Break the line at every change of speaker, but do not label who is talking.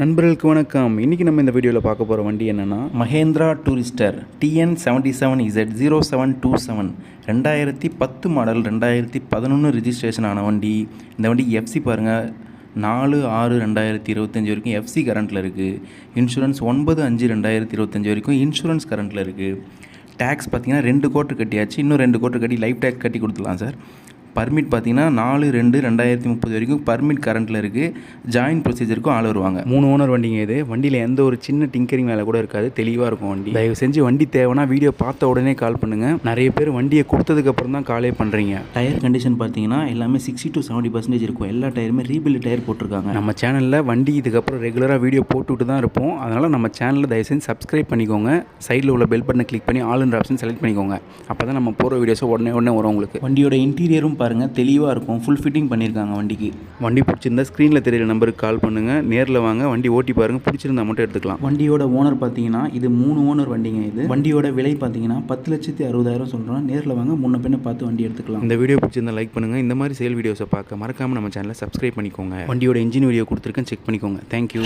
நண்பர்களுக்கு வணக்கம். இன்றைக்கி நம்ம இந்த வீடியோவில் பார்க்க போகிற வண்டி என்னென்னா Mahindra Tourister TN77Z0727 2010 model 2011 registration ஆன வண்டி. இந்த வண்டி எஃப்சி பாருங்கள் 4/6/2025 வரைக்கும் எஃப்சி கரண்ட்டில் இருக்குது. இன்சூரன்ஸ் 9/5/2025 வரைக்கும் இன்சூரன்ஸ் கரண்ட்டில் இருக்குது. டேக்ஸ் பார்த்திங்கன்னா 2 கோட்டு கட்டியாச்சு, இன்னும் 2 கோட்டு கட்டி லைஃப் டேக்ஸ் கட்டி கொடுத்துலாம் சார். பர்மிட் பார்த்திங்கன்னா 4/2/2030 வரைக்கும் பர்மிட் கரண்ட்டில் இருக்குது. ஜாயின் ப்ரொசீஜருக்கும் ஆள் வருவாங்க. 3 ஓனர் வண்டிங்க இது. வண்டியில் எந்த ஒரு சின்ன டிங்கரிங் வேலை கூட இருக்காது, தெளிவாக இருக்கும் வண்டி. தயவு செஞ்சு வண்டி தேவைன்னா வீடியோ பார்த்த உடனே கால் பண்ணுங்கள். நிறைய பேர் வண்டியை கொடுத்ததுக்கப்புறம் தான் காலே பண்ணுறீங்க. டயர் கண்டிஷன் பார்த்தீங்கன்னா எல்லாமே 60 to 70% இருக்கும். எல்லா டயருமே ரீபில்ட் டயர் போட்டிருக்காங்க. நம்ம சேனலில் வண்டி இதுக்கப்புறம் ரெகுலராக வீடியோ போட்டுவிட்டு தான் இருப்போம். அதனால் நம்ம சேனலில் தயவு செஞ்சு சப்ஸ்கிரைப் பண்ணிக்கோங்க. சைடில் உள்ள பெல் பட்டனை கிளிக் பண்ணி ஆல்ன்ற ஆப்ஷன் செலக்ட் பண்ணிக்கோங்க. அப்போ தான் நம்ம போகிற வீடியோஸை உடனே வரும் உங்களுக்கு. வண்டியோட இன்டீரியரும் பாருங்கள், தெளிவாக இருக்கும். ஃபுல் ஃபிட்டிங் பண்ணியிருக்காங்க வண்டிக்கு. வண்டி பிடிச்சிருந்தா ஸ்க்ரீனில் தெரியிற நம்பருக்கு கால் பண்ணுங்கள். நேரில் வாங்க, வண்டி ஓட்டி பாருங்கள், பிடிச்சிருந்தா மட்டும் எடுத்துக்கலாம். வண்டியோட ஓனர் பார்த்தீங்கன்னா இது 3 ஓனர் வண்டிங்க. இது வண்டியோட விலை பார்த்தீங்கன்னா 10,60,000 சொல்கிறோம். நேரில் வாங்க, முன்ன பின்ன பார்த்து வண்டி எடுத்துக்கலாம். இந்த வீடியோ பிடிச்சிருந்தா லைக் பண்ணுங்கள். இந்த மாதிரி சேல் வீடியோஸை பார்க்க மறக்காமல் நம்ம சேனலை சப்ஸ்கிரைப் பண்ணிக்கோங்க. வண்டியோட இன்ஜின் வீடியோ கொடுத்துருக்கேன், செக் பண்ணிக்கோங்க. தேங்க்யூ.